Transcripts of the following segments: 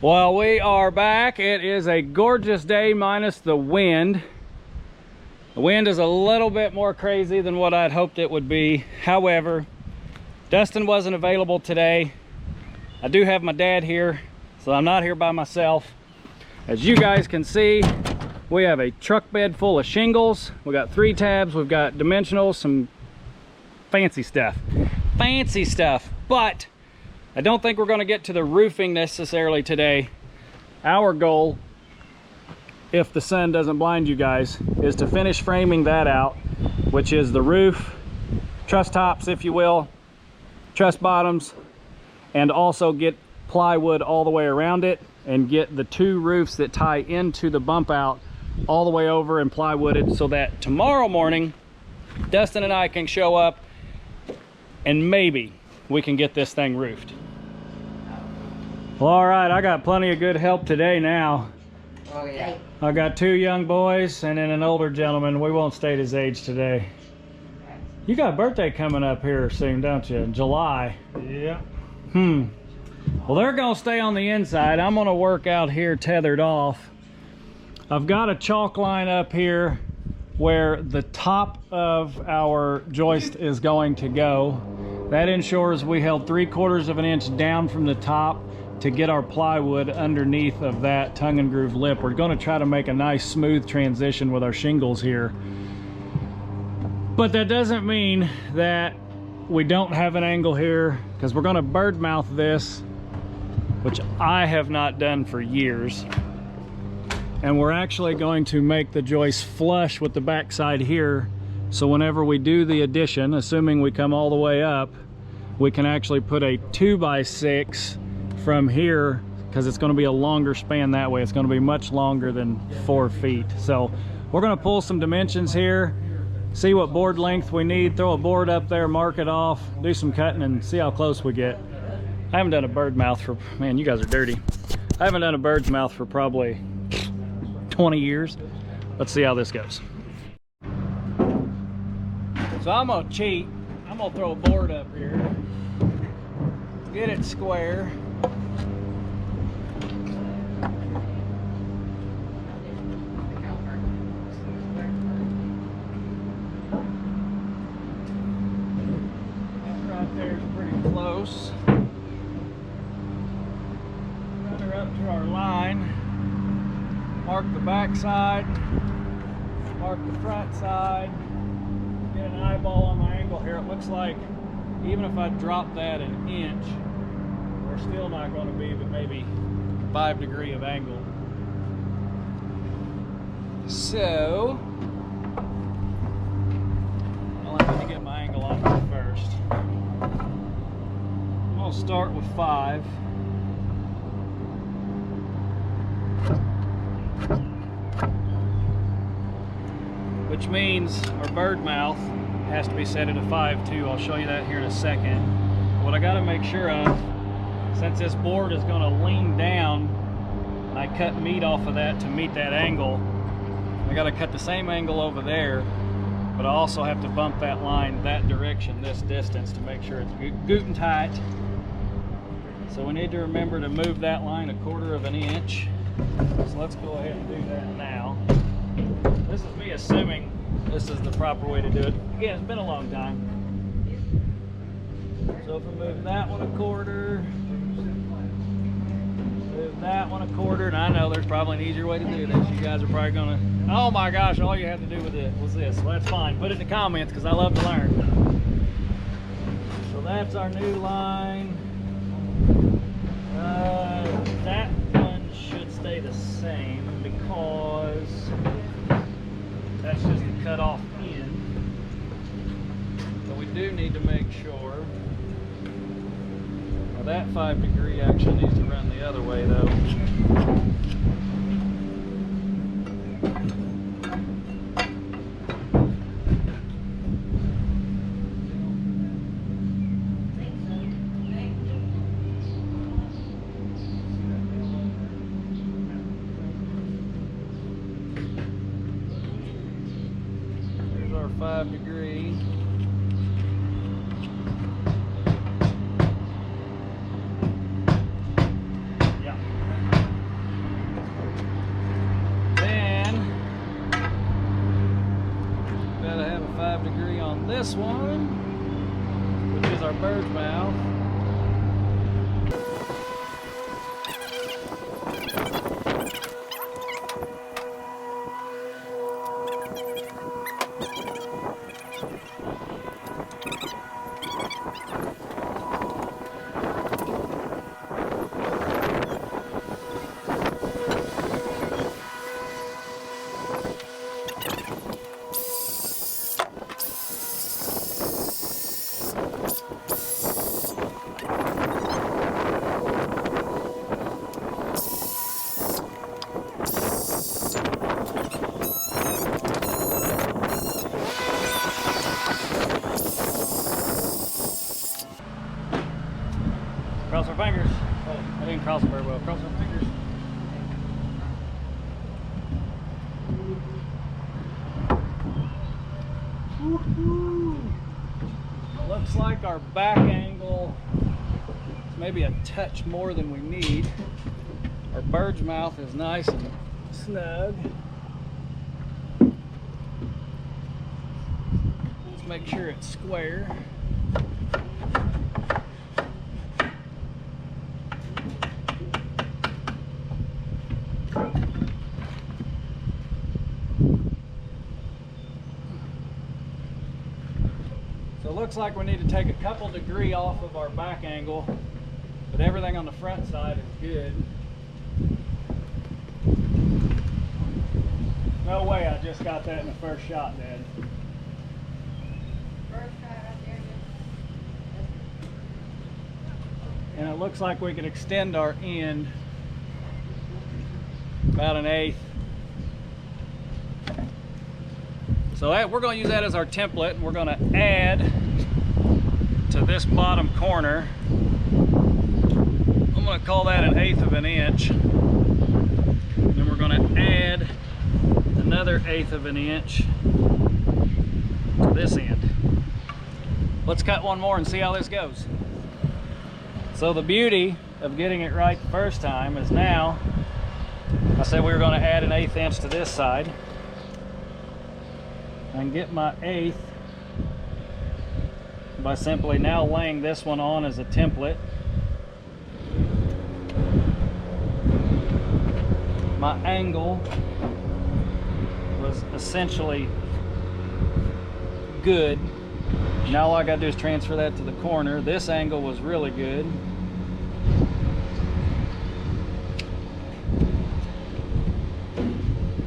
Well, we are back. It is a gorgeous day minus the wind. The wind is a little bit more crazy than what I'd hoped it would be. However, Dustin wasn't available today. I do have my dad here, so I'm not here by myself. As you guys can see, we have a truck bed full of shingles. We got 3 tabs, we've got dimensionals, some fancy stuff. But I don't think we're going to get to the roofing necessarily today. Our goal, if the sun doesn't blind you guys, is to finish framing that out, which is the roof, truss tops if you will, truss bottoms, and also get plywood all the way around it and get the 2 roofs that tie into the bump out all the way over and plywooded, so that tomorrow morning Dustin and I can show up and maybe we can get this thing roofed. Well, all right, I got plenty of good help today now. Oh yeah. I got 2 young boys and then an older gentleman. We won't state his age today. You got a birthday coming up here soon, don't you? In July. Yeah. Well, they're gonna stay on the inside. I'm gonna work out here tethered off. I've got a chalk line up here where the top of our joist is going to go. That ensures we held 3/4 of an inch down from the top to get our plywood underneath of that tongue and groove lip. We're going to try to make a nice smooth transition with our shingles here. But that doesn't mean that we don't have an angle here, because we're going to bird mouth this, which I have not done for years. And we're actually going to make the joist flush with the backside here, so whenever we do the addition, assuming we come all the way up, we can actually put a 2x6 from here, because it's going to be a longer span that way. It's going to be much longer than 4 feet. So we're going to pull some dimensions here, see what board length we need, throw a board up there, mark it off, do some cutting, and see how close we get. I haven't done a bird mouth for, man, you guys are dirty. I haven't done a bird's mouth for probably 20 years. Let's see how this goes. So I'm gonna cheat. I'm gonna throw a board up here, get it square. Right there is pretty close. Run her up to our line. Mark the back side, mark the front side, get an eyeball on my angle here. It looks like even if I drop that an inch, we're still not going to be but maybe 5 degree of angle. So I'll have to get my angle on here first. I'm going to start with 5. Which means our bird mouth has to be set at a 5 too. I'll show you that here in a second. What I got to make sure of, since this board is going to lean down, and I cut meat off of that to meet that angle, I got to cut the same angle over there, but I also have to bump that line that direction, this distance, to make sure it's good and tight. So we need to remember to move that line 1/4 of an inch. So let's go ahead and do that now. This is me assuming this is the proper way to do it. Again, it's been a long time. So if we move that one 1/4, move that one 1/4, and I know there's probably an easier way to do this. You guys are probably gonna, oh my gosh, all you have to do with it was this. Well, that's fine. Put it in the comments, because I love to learn. So that's our new line. That one should stay the same, because that's just the cut off end. But we do need to make sure. Well, that 5 degree actually needs to run the other way though. Here's our 5 degree. Yeah. this one, which is our bird's mouth. Cross our fingers. Oh, I didn't cross it very well. Cross our fingers. Looks like our back angle is maybe a touch more than we need. Our bird's mouth is nice and snug. Let's make sure it's square. So it looks like we need to take a couple degree off of our back angle, but everything on the front side is good. No way I just got that in the first shot, Dad. First shot right there. And it looks like we can extend our end about 1/8. So we're going to use that as our template, and we're going to add to this bottom corner. I'm going to call that 1/8 of an inch. Then we're going to add another 1/8 of an inch to this end. Let's cut one more and see how this goes. So the beauty of getting it right the first time is now, I said we were going to add 1/8 inch to this side. I can get my 1/8 by simply now laying this one on as a template. My angle was essentially good. Now all I gotta do is transfer that to the corner. This angle was really good.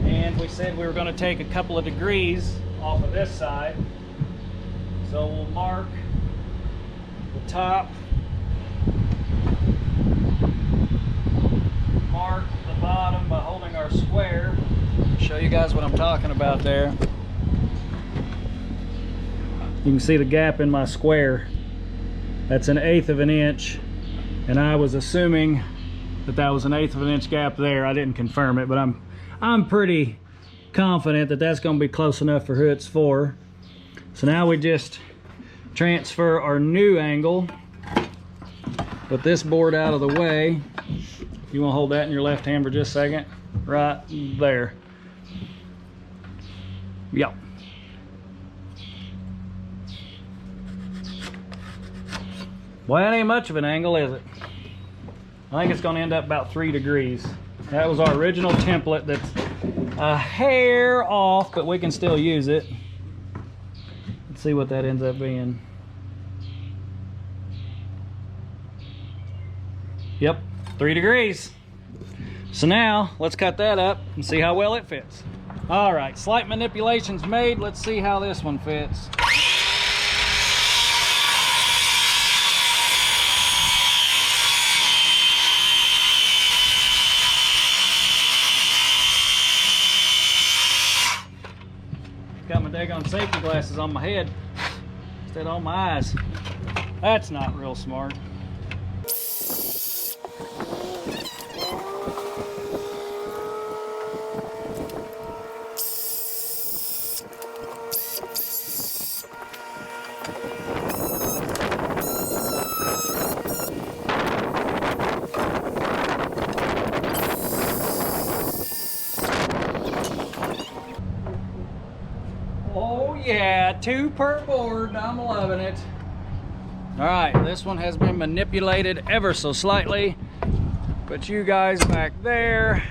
And we said we were gonna take a couple of degrees off of this side. So we'll mark the top, mark the bottom by holding our square. Show you guys what I'm talking about there. You can see the gap in my square. That's 1/8 of an inch, and I was assuming that that was 1/8 of an inch gap there. I didn't confirm it, but I'm pretty confident that that's going to be close enough for who it's for. So now we just transfer our new angle. Put this board out of the way. You want to hold that in your left hand for just a second? Right there. Yep. Well, that ain't much of an angle, is it? I think it's going to end up about 3 degrees. That was our original template that's a hair off, but we can still use it. Let's see what that ends up being. Yep, 3 degrees. So now let's cut that up and see how well it fits. All right, slight manipulations made. Let's see how this one fits. Got my daggone safety glasses on my head instead of on my eyes. That's not real smart. yeah, 2 per board. I'm loving it. All right, this one has been manipulated ever so slightly. Put you guys back there.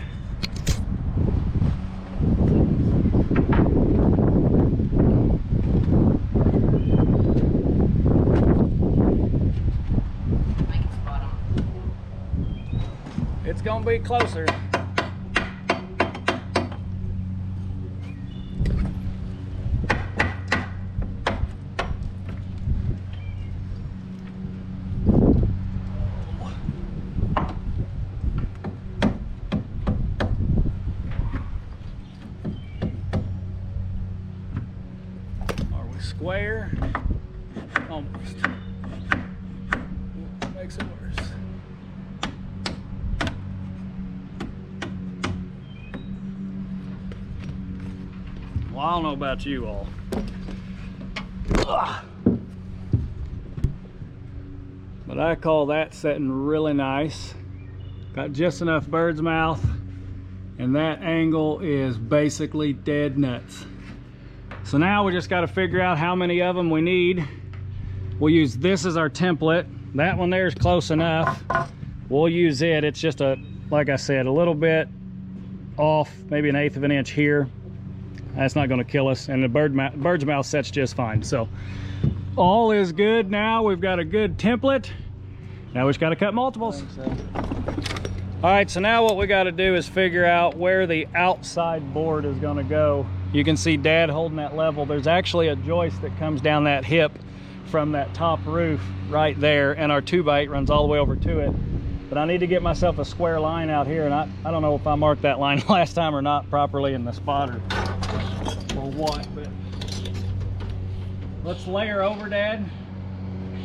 It's gonna be closer. Square, almost. Makes it worse. Well, I don't know about you all. Ugh. But I call that setting really nice. Got just enough bird's mouth, and that angle is basically dead nuts. So now we just got to figure out how many of them we need. We'll use this as our template. That one there is close enough. We'll use it. It's just like I said, a little bit off, maybe 1/8 of an inch here. That's not going to kill us, and the bird's mouth sets just fine. So all is good now. We've got a good template. Now we just got to cut multiples. All right, so now what we got to do is figure out where the outside board is going to go. You can see Dad holding that level. There's actually a joist that comes down that hip from that top roof right there, and our 2x8 runs all the way over to it. But I need to get myself a square line out here, and I don't know if I marked that line last time or not properly in the spotter or what, but let's layer over, Dad.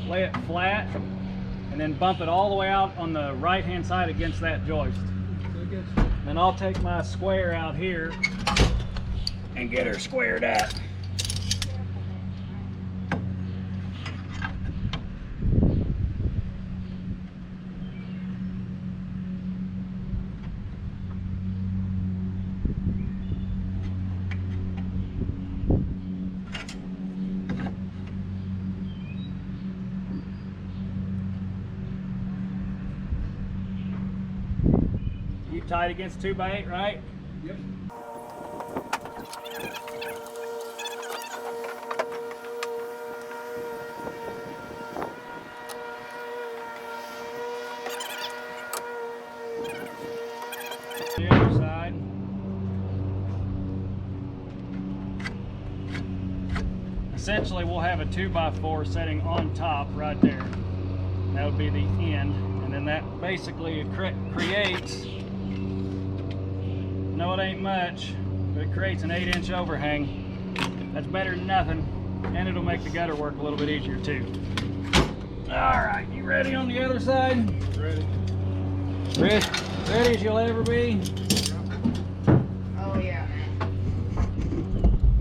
Lay it flat, and then bump it all the way out on the right-hand side against that joist. Then I'll take my square out here and get her squared at. You tied against 2x8, right? Yep. The other side. Essentially, we'll have a 2x4 setting on top right there. That would be the end, and then that basically creates, no, it ain't much, but it creates an 8-inch overhang. That's better than nothing, and it'll make the gutter work a little bit easier too. All right, you ready on the other side? Ready. Ready as you'll ever be. Oh yeah.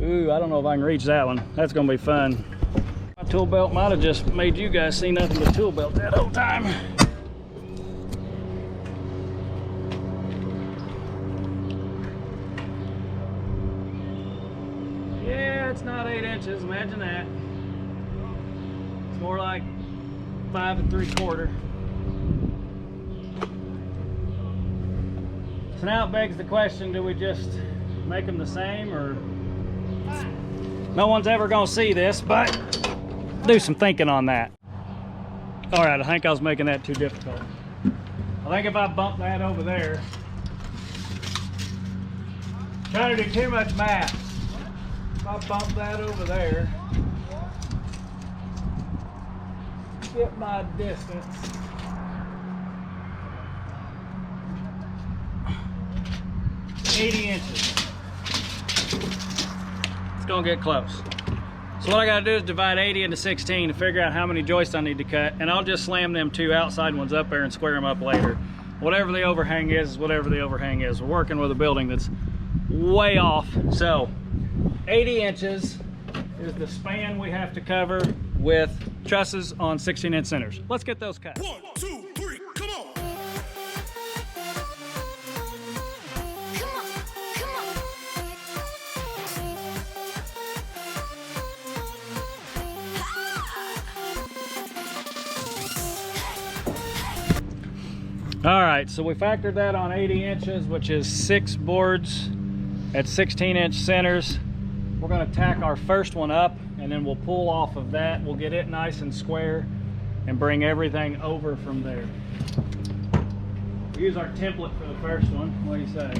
Ooh, I don't know if I can reach that one. That's gonna be fun. My tool belt might have just made you guys see nothing but tool belt that whole time. Yeah, it's not 8 inches, imagine that. It's more like 5 3/4. So now it begs the question, do we just make them the same, or? No one's ever gonna see this, but do some thinking on that. All right, I think I was making that too difficult. I think if I bump that over there, trying to do too much math. If I bump that over there, get my distance. $80 It's gonna get close. So what I gotta do is divide 80 into 16 to figure out how many joists I need to cut, and I'll just slam them 2 outside ones up there and square them up later. Whatever the overhang is whatever the overhang is. We're working with a building that's way off. So 80 inches is the span we have to cover with trusses on 16-inch centers. Let's get those cut. 1, 2, 3, come on! All right, so we factored that on 80 inches, which is 6 boards at 16-inch centers. We're gonna tack our first one up, and then we'll pull off of that. We'll get it nice and square and bring everything over from there. We'll use our template for the first one. What do you say?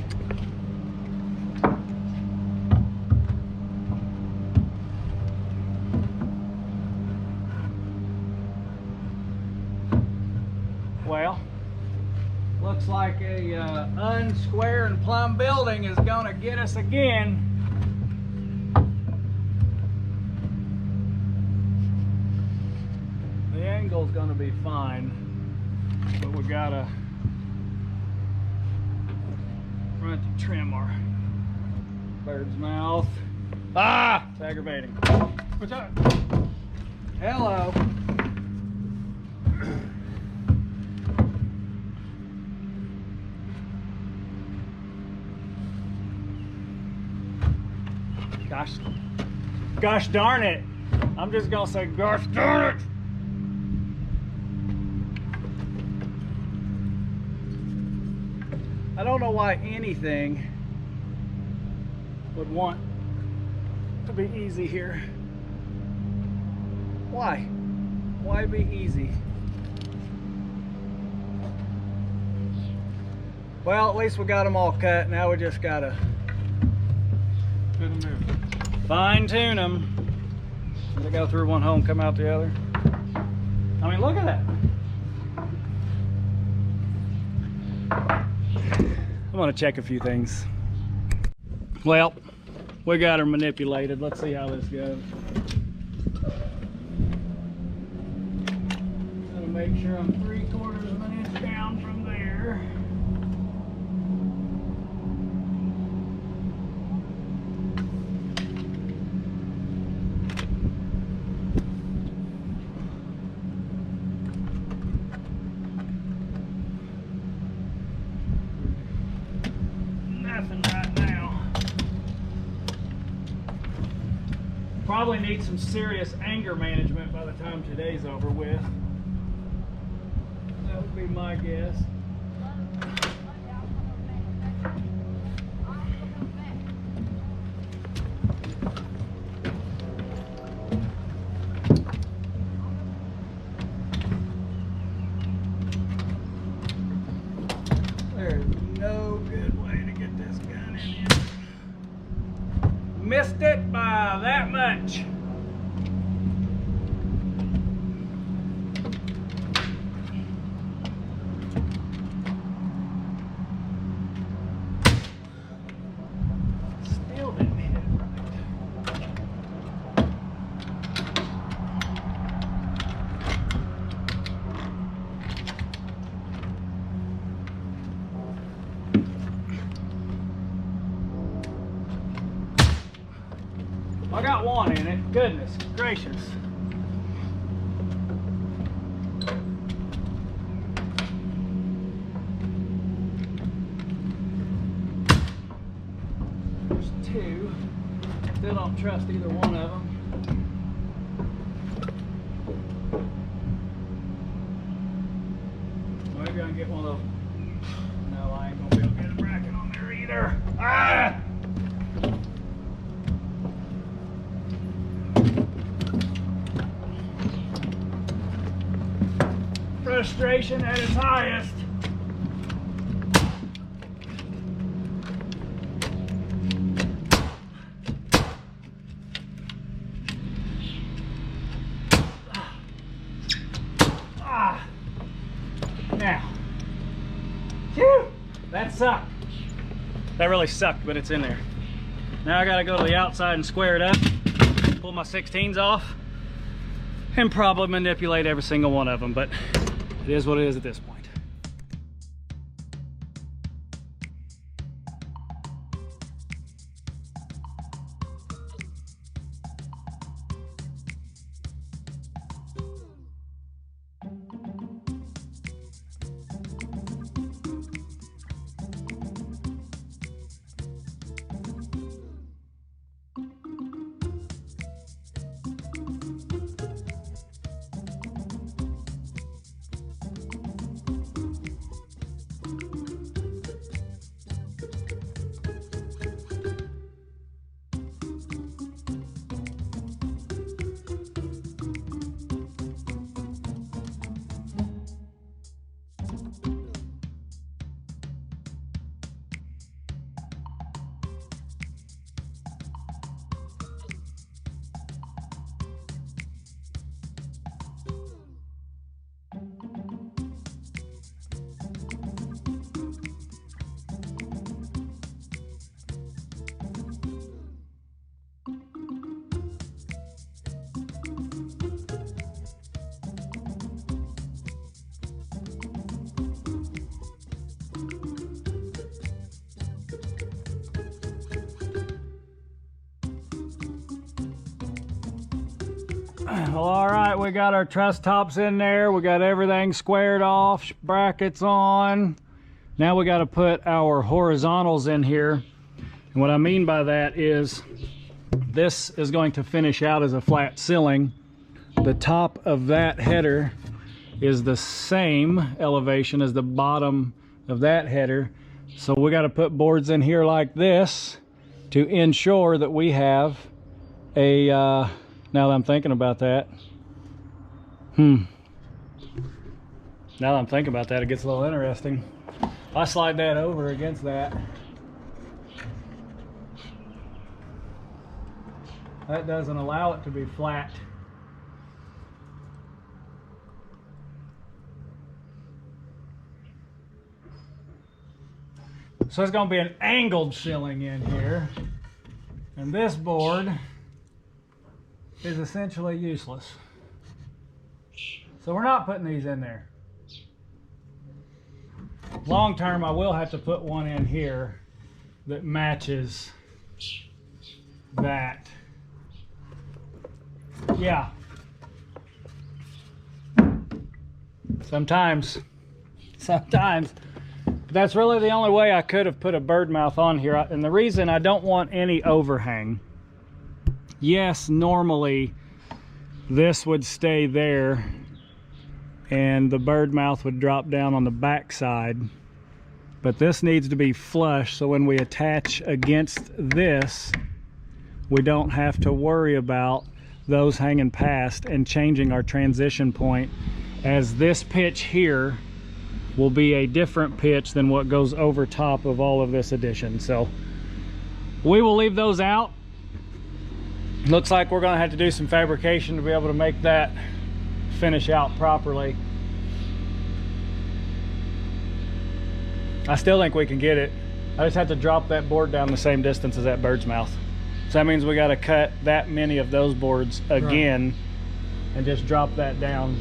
Well, looks like a unsquare and plumb building is gonna get us again. The angle's gonna be fine, but we gotta trim our bird's mouth. Ah, it's aggravating. What's up? Hello. Gosh darn it. I'm just gonna say gosh darn it. I don't know why anything would want to be easy here. Why? Why be easy? Well, at least we got them all cut. Now we just gotta fine tune them. They go through one hole and come out the other. I mean, look at that. I want to check a few things. Well, we got her manipulated. Let's see how this goes. Gotta make sure I'm 3/4 of an inch down from there. Nothing right now. Probably need some serious anger management by the time today's over with. That would be my guess. There's no good way to get this gun in here. Missed it by that much. Still didn't hit it right. I got one in it. Goodness gracious. There's two. Still don't trust either one of them. Maybe I can get one of those. No, I ain't gonna be able to get a bracket on there either. Ah! Frustration at its highest. Now, phew, that sucked. That really sucked, but it's in there. Now I gotta go to the outside and square it up, pull my 16s off, and probably manipulate every single one of them, but it is what it is at this point. Well, all right, we got our truss tops in there. We got everything squared off, brackets on. Now we got to put our horizontals in here. And what I mean by that is this is going to finish out as a flat ceiling. The top of that header is the same elevation as the bottom of that header. So we got to put boards in here like this to ensure that we have a, now that I'm thinking about that, now that I'm thinking about that, it gets a little interesting. I slide that over against that. That doesn't allow it to be flat. So it's going to be an angled ceiling in here. And this board is essentially useless. So we're not putting these in there. Long term, I will have to put one in here that matches that. Yeah. Sometimes. That's really the only way I could have put a bird mouth on here. And the reason I don't want any overhang. Yes, normally this would stay there and the bird mouth would drop down on the back side. But this needs to be flush, so when we attach against this, we don't have to worry about those hanging past and changing our transition point, as this pitch here will be a different pitch than what goes over top of all of this addition. So we will leave those out. Looks like we're going to have to do some fabrication to be able to make that finish out properly. I still think we can get it. I just have to drop that board down the same distance as that bird's mouth. So that means we got to cut that many of those boards again, right, and just drop that down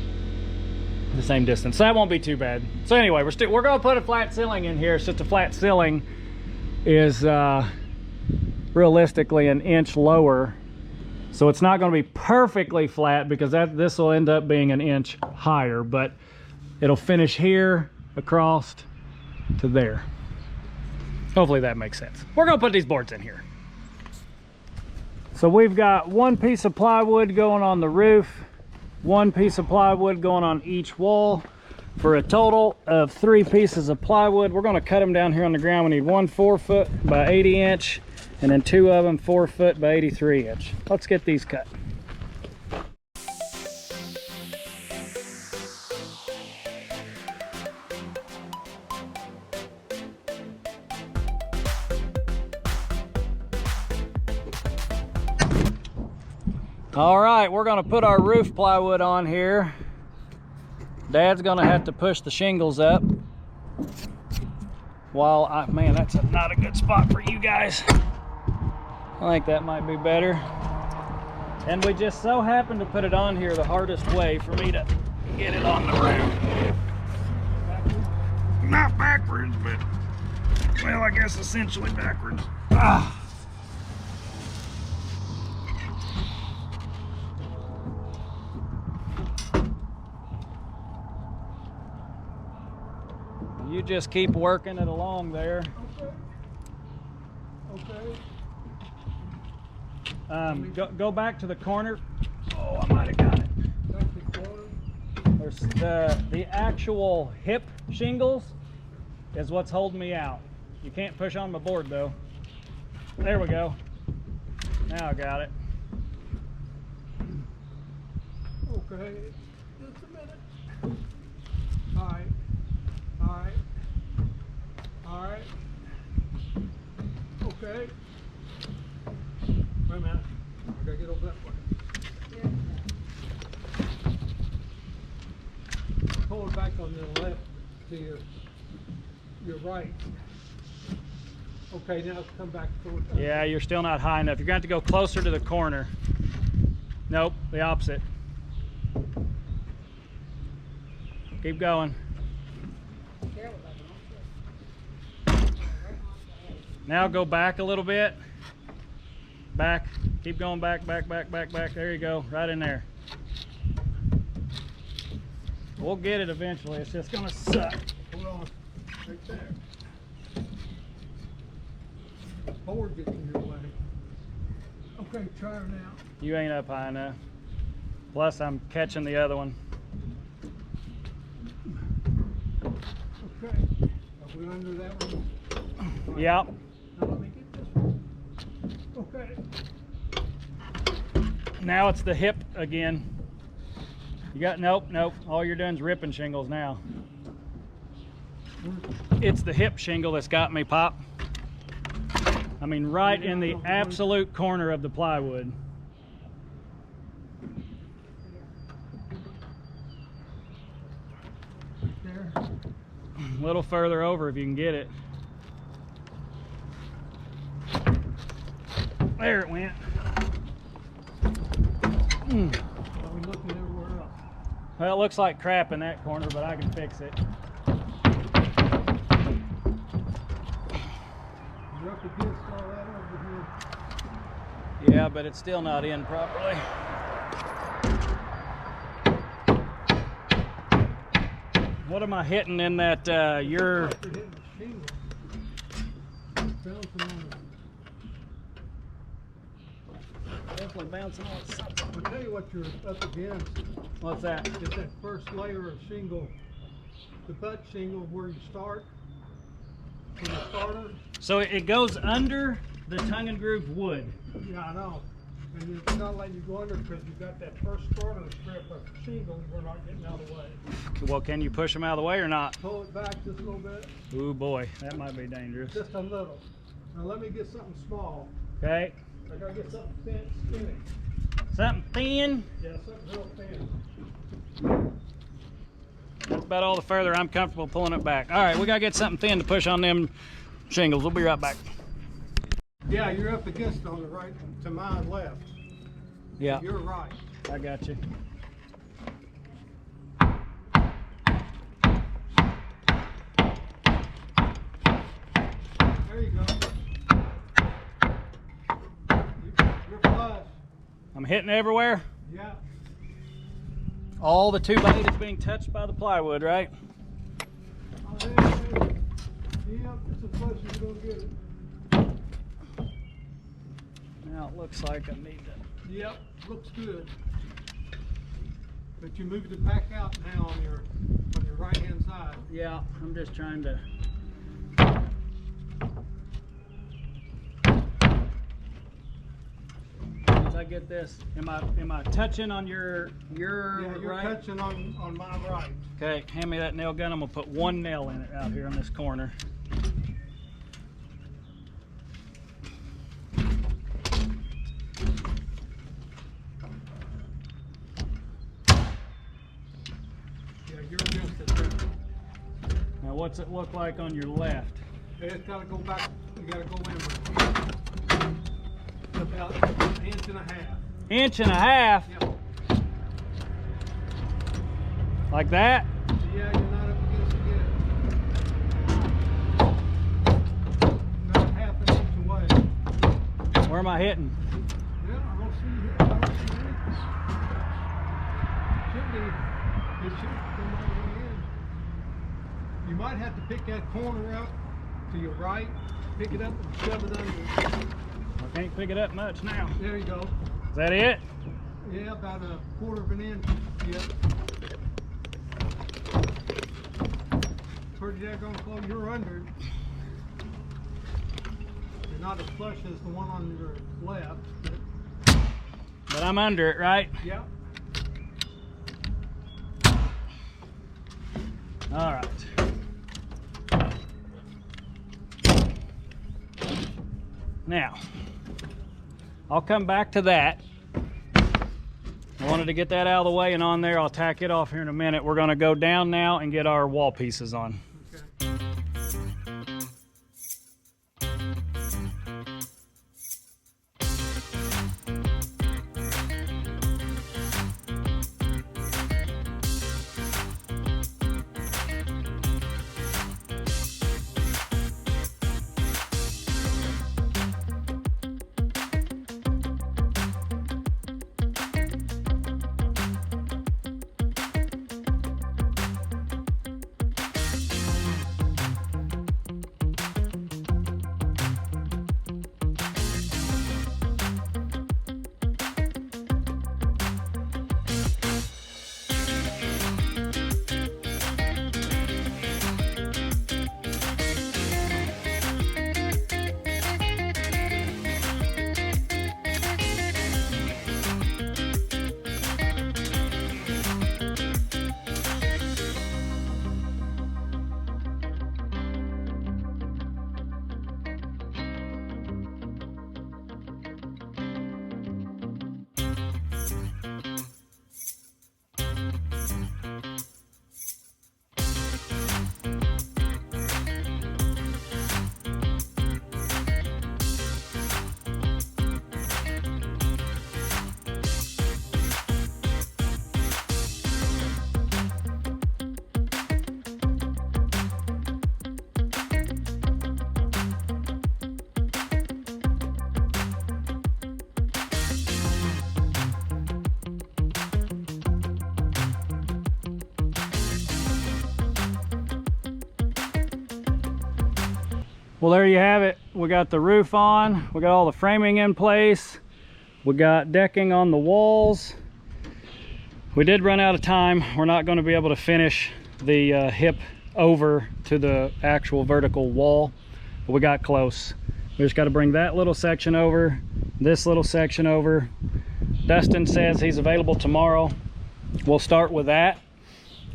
the same distance. So that won't be too bad. So anyway, we're going to put a flat ceiling in here. It's just a flat ceiling is realistically an inch lower. So it's not going to be perfectly flat because this will end up being an inch higher, but it'll finish here across to there. Hopefully that makes sense. We're going to put these boards in here. So we've got one piece of plywood going on the roof, one piece of plywood going on each wall, for a total of 3 pieces of plywood. We're going to cut them down here on the ground. We need one 4-foot by 80 inch and then 2 of them 4-foot by 83 inch. Let's get these cut. All right, we're gonna put our roof plywood on here. Dad's gonna have to push the shingles up while man, that's not a good spot for you guys. I think that might be better. And we just so happen to put it on here the hardest way for me to get it on the roof. Not backwards, but, well, I guess essentially backwards. Ah. You just keep working it along there. Okay. Go back to the corner. Oh, I might have got it. Back to the corner. There's the actual hip shingles is what's holding me out. You can't push on my board though. There we go. Now I got it. Okay. Just a minute. All right. All right. All right. Okay. Wait a minute. I gotta get over that way. Pull it back on the left to your right. Okay, now come back forward. Yeah, you're still not high enough. You're going to have to go closer to the corner. Nope, the opposite. Keep going. Now go back a little bit. Back. Keep going back, back, back, back, back. There you go. Right in there. We'll get it eventually. It's just gonna suck. Hold on. Right there. The board gets in your way. Okay, try her now. You ain't up high enough. Plus, I'm catching the other one. Okay. Are we under that one? Yep. Now let me get this one. Okay. Now it's the hip again. You got, nope. All you're doing is ripping shingles now. It's the hip shingle that's got me, Pop. I mean, right in the absolute corner of the plywood. There. A little further over if you can get it. There it went. Are we looking everywhere else? Well, it looks like crap in that corner, but I can fix it. You're up against all that over Yeah, but it's still not in properly. What am I hitting in that, here. your... Like you're hitting the shingle. Bouncing on it. Definitely bouncing on something. I'll tell you what you're up against. What's that? Is that first layer of shingle, the butt shingle where you start, from the starter. So it goes under the tongue and groove wood. Yeah, I know. And it's not letting you go under because you've got that first starter strip of shingle we're not getting out of the way. Well, can you push them out of the way or not? Pull it back just a little bit. Ooh boy, that might be dangerous. Just a little. Now let me get something small. Okay, I gotta get something thin, skinny. something thin. Yeah, something real thin. That's about all the further I'm comfortable pulling it back. All right, we gotta get something thin to push on them shingles. We'll be right back. Yeah, you're up against it on the right, to my left. Yeah, You're right. I got you. There you go. You're flush. I'm hitting everywhere. Yeah. All the 2x8 is being touched by the plywood, right? Oh, there. Yep, it's a flush. You're gonna get it. Now it looks like I need to. Yep, looks good. But you moved it back out now on your right hand side. Yeah, I'm just trying to. Once I get this, am I touching on your Yeah, you're right? touching on my right. Okay, hand me that nail gun. I'm gonna put one nail in it out here in this corner. Yeah, you're against it there. Now what's it look like on your left? It's gotta go back. You gotta go inward. About an inch and a half. Inch and a half? Yep. Like that? Yeah, you're not up against it yet. Not half an inch away. Where am I hitting? Yeah, I don't see it. I don't see it. It should come all the way in. You might have to pick that corner up to your right, pick it up and shove it under. I can't pick it up much now. There you go. Is that it? Yeah, about a quarter of an inch. Yep. Pretty daggone close. You're under it. You're not as flush as the one on your left. But I'm under it, right? Yep. All right. Now, I'll come back to that. I wanted to get that out of the way and on there. I'll tack it off here in a minute. We're going to go down now and get our wall pieces on. Okay. Well, there you have it. We got the roof on, we got all the framing in place, we got decking on the walls. We did run out of time. We're not going to be able to finish the hip over to the actual vertical wall, but we got close. We just got to bring that little section over, this little section over. Dustin says he's available tomorrow. We'll start with that,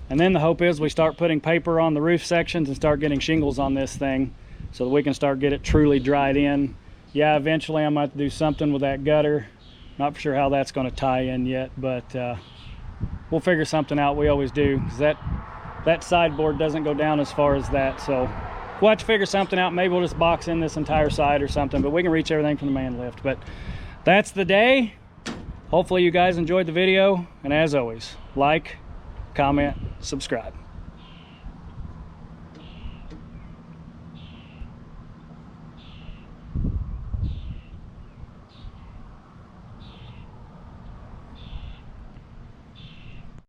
and then the hope is we start putting paper on the roof sections and start getting shingles on this thing so that we can start get it truly dried in. Yeah, eventually I'm going to have to do something with that gutter. Not for sure how that's going to tie in yet, but we'll figure something out. We always do, because that sideboard doesn't go down as far as that, so we'll have to figure something out. Maybe we'll just box in this entire side or something, but we can reach everything from the man lift. But that's the day. Hopefully you guys enjoyed the video, and as always, like, comment, subscribe.